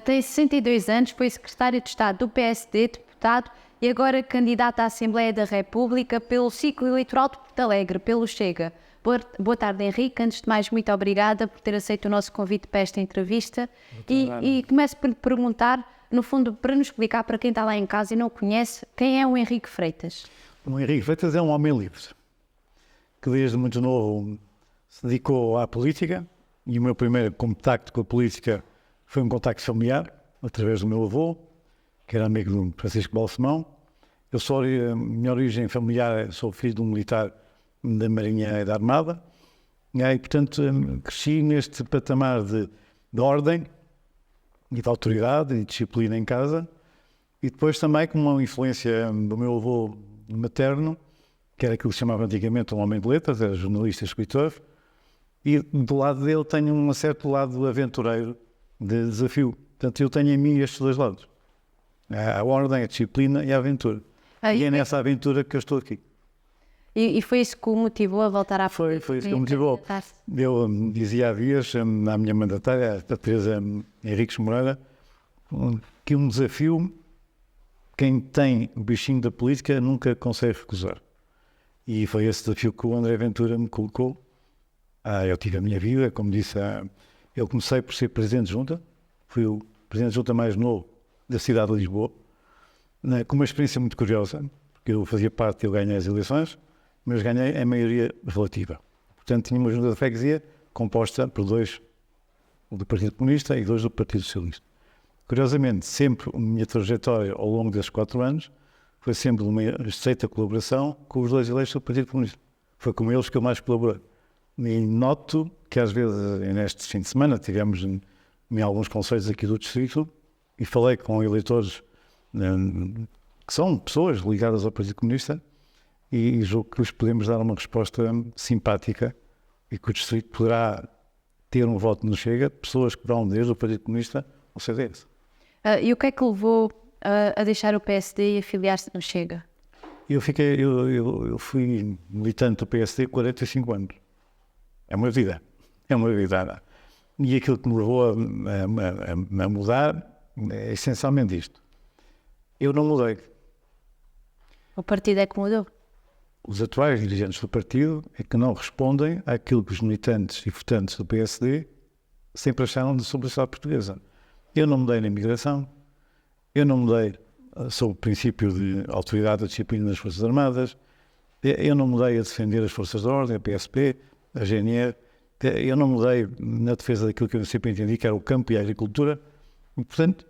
Tem 62 anos, foi secretário de Estado do PSD, deputado e agora candidato à Assembleia da República pelo ciclo eleitoral de Porto Alegre, pelo Chega. Boa tarde, Henrique. Antes de mais, muito obrigada por ter aceito o nosso convite para esta entrevista. E começo por lhe perguntar, no fundo, para nos explicar para quem está lá em casa e não o conhece, quem é o Henrique Freitas? O Henrique Freitas é um homem livre, que desde muito novo se dedicou à política, e o meu primeiro contacto com a política foi um contacto familiar, através do meu avô, que era amigo do Francisco Balsemão. Eu sou, a minha origem familiar, sou filho de um militar da Marinha e da Armada, e portanto cresci neste patamar de ordem e de autoridade e de disciplina em casa, e depois também com uma influência do meu avô materno, que era aquilo que se chamava antigamente um homem de letras, era jornalista e escritor, e do lado dele tenho um certo lado aventureiro de desafio. Portanto, eu tenho em mim estes dois lados. A ordem, a disciplina e a aventura. E é nessa aventura que eu estou aqui. E foi isso que o motivou a voltar à política? Foi isso que o motivou. Eu dizia há dias à minha mandatária, a Teresa Henriques Moreira, que um desafio, quem tem o bichinho da política nunca consegue recusar. E foi esse desafio que o André Ventura me colocou. Eu tive a minha vida, como disse, eu comecei por ser Presidente de Junta, fui o Presidente de Junta mais novo da cidade de Lisboa, com uma experiência muito curiosa, porque eu fazia parte, eu ganhei as eleições, mas ganhei a maioria relativa. Portanto, tinha uma junta de freguesia composta por 2 do Partido Comunista e 2 do Partido Socialista. Curiosamente, sempre a minha trajetória ao longo desses 4 anos foi sempre uma estreita colaboração com os 2 eleitos do Partido Comunista. Foi com eles que eu mais colaborei. E noto que às vezes, neste fim de semana, tivemos em alguns conselhos aqui do distrito e falei com eleitores que são pessoas ligadas ao Partido Comunista e julgo que lhes podemos dar uma resposta simpática e que o distrito poderá ter um voto no Chega de pessoas que vão desde o Partido Comunista ao CDS. E o que é que levou a deixar o PSD e a filiar-se no Chega? Eu fui militante do PSD 45 anos. É uma vida. E aquilo que me levou a mudar é essencialmente isto. Eu não mudei. O partido é que mudou? Os atuais dirigentes do partido é que não respondem àquilo que os militantes e votantes do PSD sempre acharam sobre a sociedade portuguesa. Eu não mudei na imigração, eu não mudei sobre o princípio de autoridade e disciplina das Forças Armadas, eu não mudei a defender as Forças de Ordem, a PSP, a GNR, eu não mudei na defesa daquilo que eu sempre entendi que era o campo e a agricultura, e portanto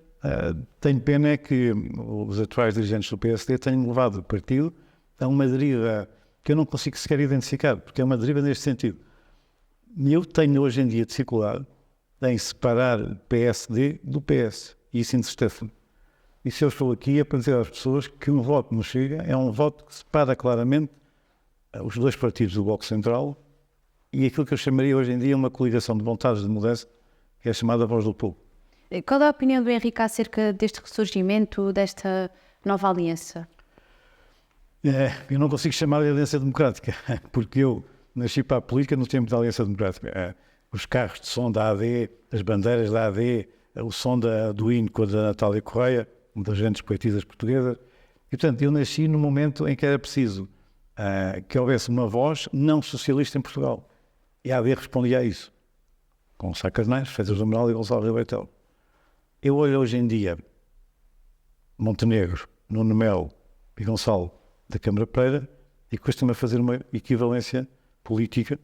tenho pena é que os atuais dirigentes do PSD tenham levado o partido a uma deriva que eu não consigo sequer identificar, porque é uma deriva neste sentido. E eu tenho hoje em dia dificuldade em separar PSD do PS, e isso entristece-me. E se eu estou aqui é para dizer às pessoas que um voto no Chega é um voto que separa claramente os 2 partidos do Bloco Central e aquilo que eu chamaria hoje em dia uma coligação de vontades de mudança, que é chamada Voz do Povo. Qual é a opinião do Henrique acerca deste ressurgimento, desta nova aliança? Eu não consigo chamar de Aliança Democrática, porque eu nasci para a política no tempo da Aliança Democrática. Os carros de som da AD, as bandeiras da AD, o som do hino com a da Natália Correia, uma das grandes poetisas portuguesas. E, portanto, eu nasci no momento em que era preciso que houvesse uma voz não socialista em Portugal. E a AD respondia a isso, com Sá Carneiro, Freitas do Amaral e Gonçalo Rebeitel. Eu olho hoje em dia Montenegro, Nuno Melo e Gonçalo da Câmara Pereira e custa-me a fazer uma equivalência política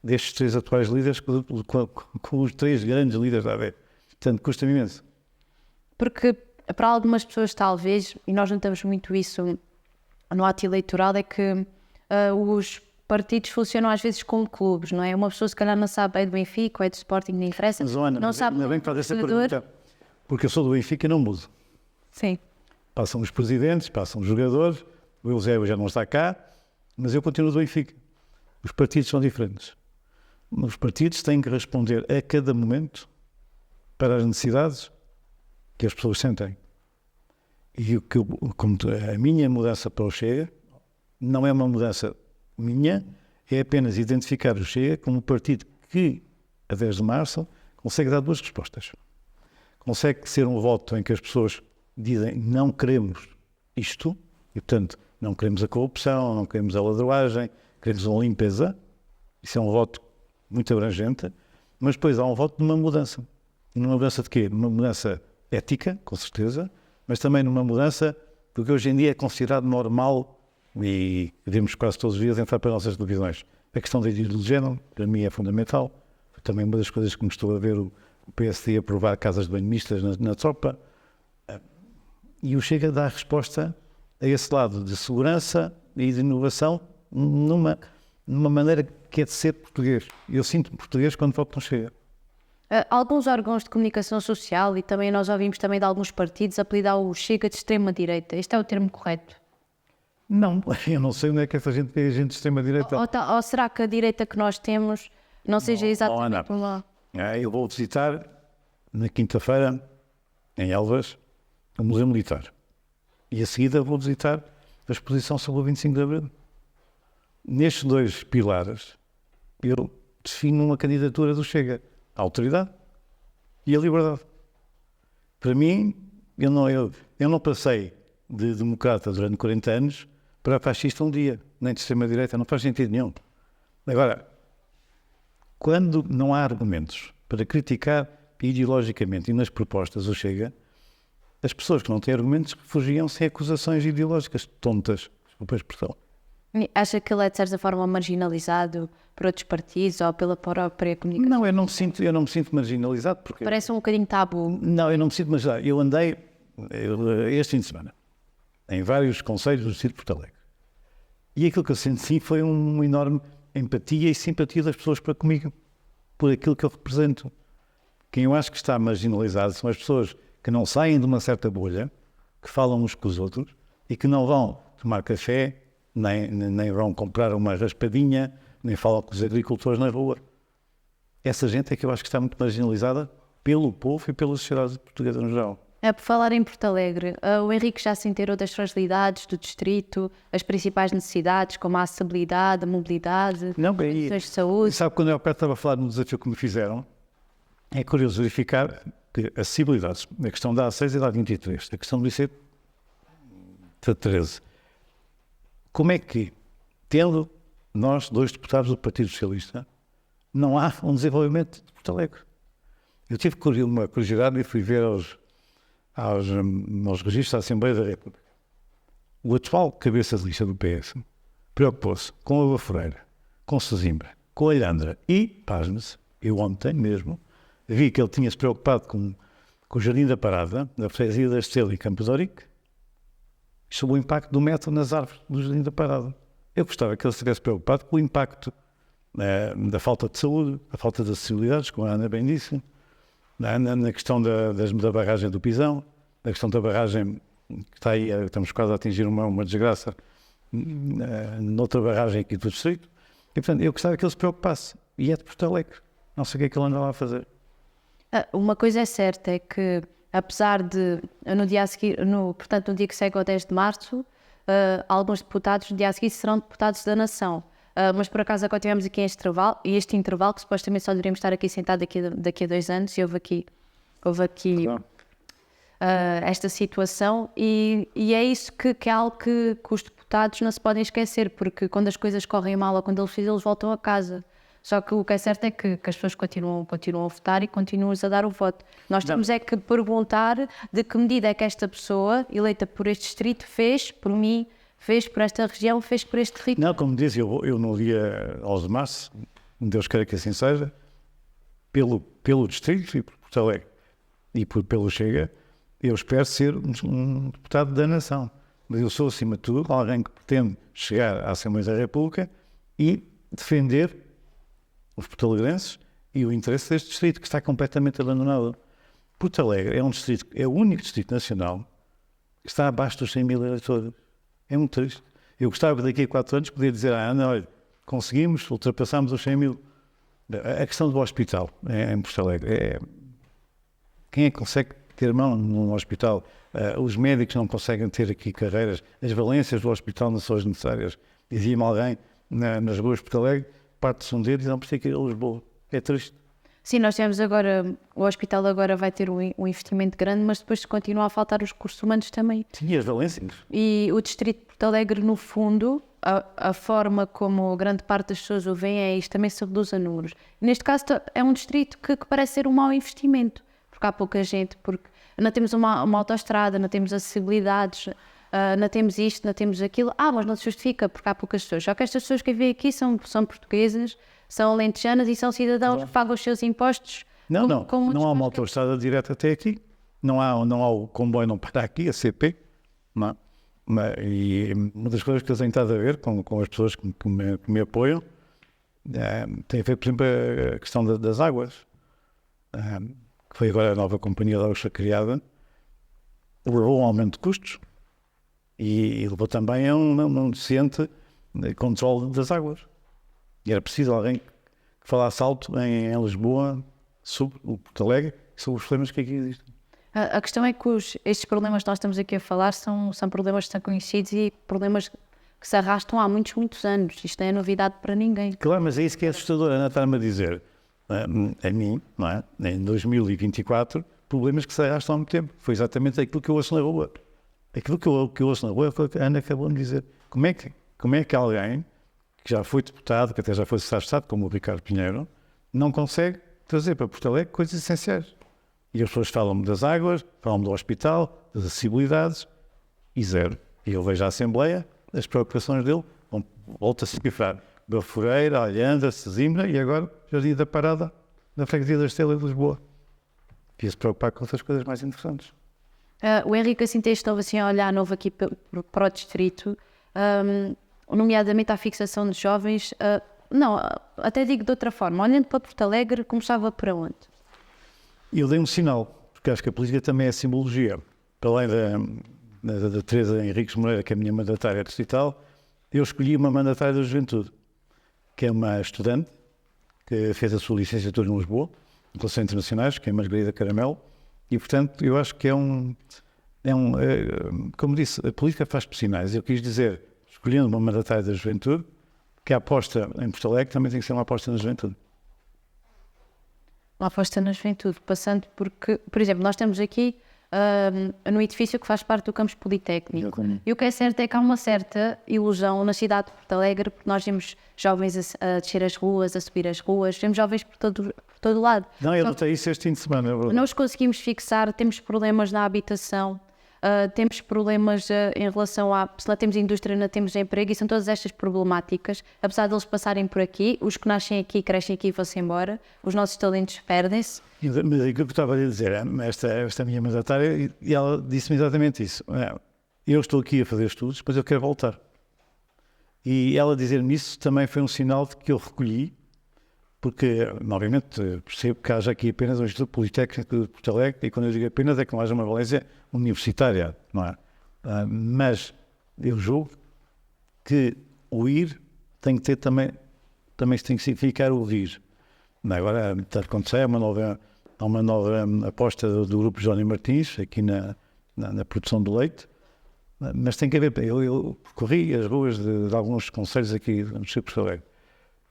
destes 3 atuais líderes com os 3 grandes líderes da AD. Portanto, custa-me imenso. Porque para algumas pessoas talvez, e nós notamos muito isso no ato eleitoral, é que os partidos funcionam às vezes como clubes, não é? Uma pessoa se calhar não sabe é do Benfica ou é do Sporting, nem interessa. Mas, Ana, não sabe ainda bem que faz essa pergunta, porque eu sou do Benfica e não mudo. Sim. Passam os presidentes, passam os jogadores, o Eusébio já não está cá, mas eu continuo do Benfica. Os partidos são diferentes. Os partidos têm que responder a cada momento para as necessidades que as pessoas sentem. E como a minha mudança para o Chega não é uma mudança minha, é apenas identificar o Chega como um partido que, a 10 de março, consegue dar 2 respostas. consegue ser um voto em que as pessoas dizem não queremos isto, e portanto não queremos a corrupção, não queremos a ladroagem, queremos uma limpeza. Isso é um voto muito abrangente, mas depois há um voto de uma mudança. Numa mudança de quê? Numa mudança ética, com certeza, mas também numa mudança do que hoje em dia é considerado normal e vemos quase todos os dias entrar para as nossas televisões. A questão da ideologia de género, para mim, é fundamental. Foi também uma das coisas que me estou a ver o PSD aprovar casas de banho mistas na tropa. E o Chega dá a resposta a esse lado de segurança e de inovação numa maneira que é de ser português. Eu sinto-me português quando voto no Chega. Alguns órgãos de comunicação social e também nós ouvimos também de alguns partidos apelidar o Chega de extrema-direita. Este é o termo correto? Não, eu não sei onde é que essa gente vê a gente de extrema-direita. Ou será que a direita que nós temos não seja exatamente uma... Eu vou visitar na quinta-feira, em Elvas, o Museu Militar. E a seguida vou visitar a exposição sobre o 25 de Abril. Nestes dois pilares, eu defino uma candidatura do Chega. A autoridade e a liberdade. Para mim, eu não passei de democrata durante 40 anos para fascista um dia, nem de extrema-direita, não faz sentido nenhum. Agora, quando não há argumentos para criticar ideologicamente e nas propostas o Chega, as pessoas que não têm argumentos refugiam-se em acusações ideológicas tontas, desculpa a expressão. Acha que ele é de certa forma marginalizado por outros partidos ou pela própria comunicação? Não, eu não me sinto marginalizado porque... Parece um bocadinho tabu. Não, eu não me sinto marginalizado. Eu andei este fim de semana em vários concelhos do distrito de Porto Alegre. E aquilo que eu senti sim foi uma enorme empatia e simpatia das pessoas para comigo, por aquilo que eu represento. Quem eu acho que está marginalizado são as pessoas que não saem de uma certa bolha, que falam uns com os outros e que não vão tomar café, nem vão comprar uma raspadinha, nem falam com os agricultores na rua. Essa gente é que eu acho que está muito marginalizada pelo povo e pela sociedade portuguesa no geral. Por falar em Porto Alegre, o Henrique já se inteirou das fragilidades do distrito, as principais necessidades, como a acessibilidade, a mobilidade, condições de saúde. Sabe, quando eu estava a falar no desafio que me fizeram, é curioso verificar que acessibilidades, a questão da A6 e da A23, a questão do IC 13, como é que, tendo nós, dois deputados do Partido Socialista, não há um desenvolvimento de Porto Alegre? Eu tive uma curiosidade e fui ver aos registros da Assembleia da República. O atual cabeça de lista do PS preocupou-se com a Baforeira, com Sesimbra, com a Ilhandra e, pasme-se, eu ontem mesmo vi que ele tinha-se preocupado com o Jardim da Parada, da freguesia da Estrela e Campo de Ourique, sobre o impacto do metro nas árvores do Jardim da Parada. Eu gostava que ele estivesse preocupado com o impacto da falta de saúde, da falta de acessibilidades, como a Ana bem disse, na questão da barragem do Pisão, na questão da barragem que está aí, estamos quase a atingir uma desgraça, noutra barragem aqui do distrito. E, portanto, eu gostava que ele se preocupasse. E é de Porto Alegre. Não sei o que é que ele anda lá a fazer. Uma coisa é certa, é que apesar de, no dia a seguir, portanto, no dia que segue ao 10 de março, alguns deputados, no dia a seguir, serão deputados da Nação. Mas, por acaso, agora tivemos aqui este intervalo, que supostamente só deveríamos estar aqui sentados daqui a 2 anos, e houve aqui claro. Esta situação, e é isso que é algo que os deputados não se podem esquecer, porque quando as coisas correm mal ou quando eles voltam a casa. Só que o que é certo é que as pessoas continuam a votar e continuam-nos a dar o voto. Nós temos é que perguntar de que medida é que esta pessoa, eleita por este distrito, fez por mim, fez por esta região, fez por este território. Não, como disse, eu no dia 11 de março, Deus queira que assim seja, pelo distrito e por Porto Alegre e pelo Chega, eu espero ser um deputado da nação. Mas eu sou, acima de tudo, alguém que pretende chegar à Assembleia da República e defender os porto-alegrenses e o interesse deste distrito, que está completamente abandonado. Porto Alegre é o único distrito nacional que está abaixo dos 100 mil eleitores. É muito triste. Eu gostava daqui a 4 anos poder dizer à Ana, olha, conseguimos, ultrapassamos os 100 mil. A questão do hospital em Porto Alegre, quem é que consegue ter mão num hospital? Os médicos não conseguem ter aqui carreiras, as valências do hospital não são as necessárias. Dizia-me alguém nas ruas de Porto Alegre, parte-se um dedo e não precisa ir a Lisboa. É triste. Sim, nós temos agora, o hospital agora vai ter um investimento grande, mas depois continua a faltar os recursos humanos também. Sim, e as valências. E o Distrito de Porto Alegre, no fundo, a forma como grande parte das pessoas o veem é isto, também se reduz a números. Neste caso é um distrito que parece ser um mau investimento, porque há pouca gente, porque não temos uma autoestrada, não temos acessibilidades, não temos isto, não temos aquilo. Mas não se justifica porque há poucas pessoas. Só que estas pessoas que vivem aqui são portuguesas, são alentejanas e são cidadãos que pagam os seus impostos. Não há uma autoestrada direta até aqui. Não há o comboio não para aqui, a CP. Não. E uma das coisas que eu tenho estado a ver com as pessoas que me apoiam tem a ver, por exemplo, a questão das águas. Que foi agora a nova companhia de águas criada, levou a um aumento de custos e levou também a um deficiente controle das águas. E era preciso alguém que falasse alto em Lisboa sobre o Porto Alegre e sobre os problemas que aqui existem. A questão é que estes problemas que nós estamos aqui a falar são problemas que são conhecidos e problemas que se arrastam há muitos, muitos anos. Isto não é novidade para ninguém. Claro, mas é isso que é assustador. A Ana está-me a dizer, a mim, não é? Em 2024, problemas que se arrastam há muito tempo. Foi exatamente aquilo que eu ouço na rua. Aquilo que eu ouço na rua é o que a Ana acabou de dizer. Como é que alguém que já foi deputado, que até já foi secretário de Estado, como o Ricardo Pinheiro, não consegue trazer para Porto Alegre coisas essenciais? E as pessoas falam-me das águas, falam-me do hospital, das acessibilidades, e zero. E eu vejo a Assembleia, as preocupações dele, volta-se a cifrar. Belforeira, Alhandra, Sesimbra e agora Jardim da Parada, na freguesia da Estela de Lisboa. Devia-se preocupar com outras coisas mais interessantes. O Henrique assim estava assim a olhar novo aqui para o distrito, nomeadamente à fixação de jovens. Até digo de outra forma, olhando para Porto Alegre, começava para onde? Eu dei um sinal, porque acho que a política também é simbologia. Para além da Teresa Henriques Moreira, que é a minha mandatária distrital, eu escolhi uma mandatária da juventude, que é uma estudante que fez a sua licenciatura em Lisboa, em Relações Internacionais, que é a Margarida Caramelo, e portanto eu acho que como disse, a política faz-se sinais. Eu quis dizer, escolhendo uma mandatária da juventude, que a aposta em Porto Alegre também tem que ser uma aposta na juventude. Uma aposta na juventude, passando porque, por exemplo, nós estamos aqui no edifício que faz parte do campus Politécnico. E o que é certo é que há uma certa ilusão na cidade de Porto Alegre, porque nós vemos jovens a descer as ruas, a subir as ruas, vemos jovens por todo lado. Não, eu notei isso este fim de semana. Não os conseguimos fixar, temos problemas na habitação, temos problemas em relação se não temos indústria, não temos emprego, e são todas estas problemáticas. Apesar de eles passarem por aqui, os que nascem aqui, crescem aqui e vão-se embora, os nossos talentos perdem-se. Mas o que eu estava a dizer, esta minha mandatária, e ela disse-me exatamente isso. Eu estou aqui a fazer estudos, depois eu quero voltar. E ela dizer-me isso também foi um sinal de que eu recolhi, porque, obviamente, percebo que haja aqui apenas um Instituto Politécnico de Porto Alegre, e quando eu digo apenas é que não haja uma valência universitária, não é? Mas eu julgo que o ir tem que ter também se tem que significar o vir. Agora, está a acontecer, há uma nova aposta do grupo Jónio Martins, aqui na produção de leite, mas tem que haver. Eu percorri as ruas de alguns concelhos aqui no Distrito de Porto Alegre.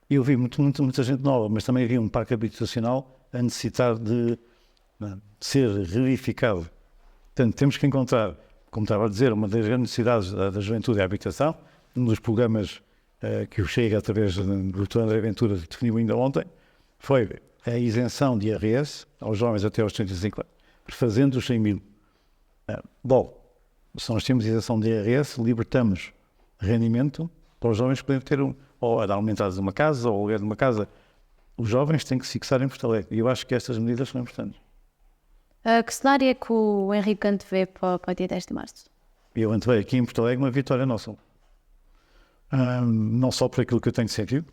Eu vi muita gente nova, mas também havia um parque habitacional a necessitar de ser revivificado. Portanto, temos que encontrar, como estava a dizer, uma das grandes necessidades da juventude é a habitação. Um dos programas que o Chega, através do Dr. André Ventura, definiu ainda ontem, foi a isenção de IRS aos jovens até aos 35 anos, fazendo os 100 mil. Se nós temos isenção de IRS, libertamos rendimento para os jovens que podem ter ou a dar aumentados de uma casa, ou o aluguer de uma casa. Os jovens têm que se fixar em Porto Alegre. E eu acho que estas medidas são importantes. Que cenário é que o Henrique antevê para o dia 10 de março? Eu antevei aqui em Porto Alegre uma vitória nossa. Não só por aquilo que eu tenho sentido,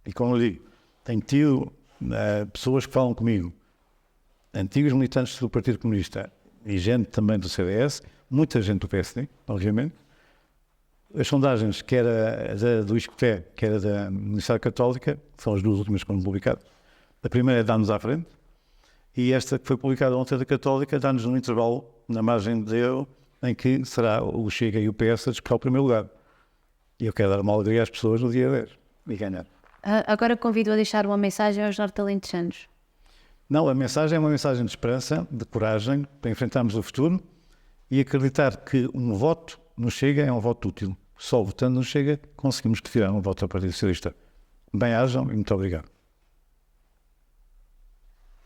e como eu digo, tenho tido pessoas que falam comigo, antigos militantes do Partido Comunista e gente também do CDS, muita gente do PSD, obviamente. As sondagens, que era do ISCTE, que era da Universidade Católica, são as duas últimas que foram publicadas. A primeira é dá-nos à frente, e esta que foi publicada ontem da Católica dá-nos um intervalo na margem de erro em que será o Chega e o PS a disputar o primeiro lugar. E eu quero dar uma alegria às pessoas no dia 10 e ganhar. Agora convido a deixar uma mensagem aos norte-alentejanos. Não, a mensagem é uma mensagem de esperança, de coragem, para enfrentarmos o futuro e acreditar que um voto no Chega é um voto útil. Só votando no Chega conseguimos retirar um voto ao Partido Socialista. Bem-ajam e muito obrigado.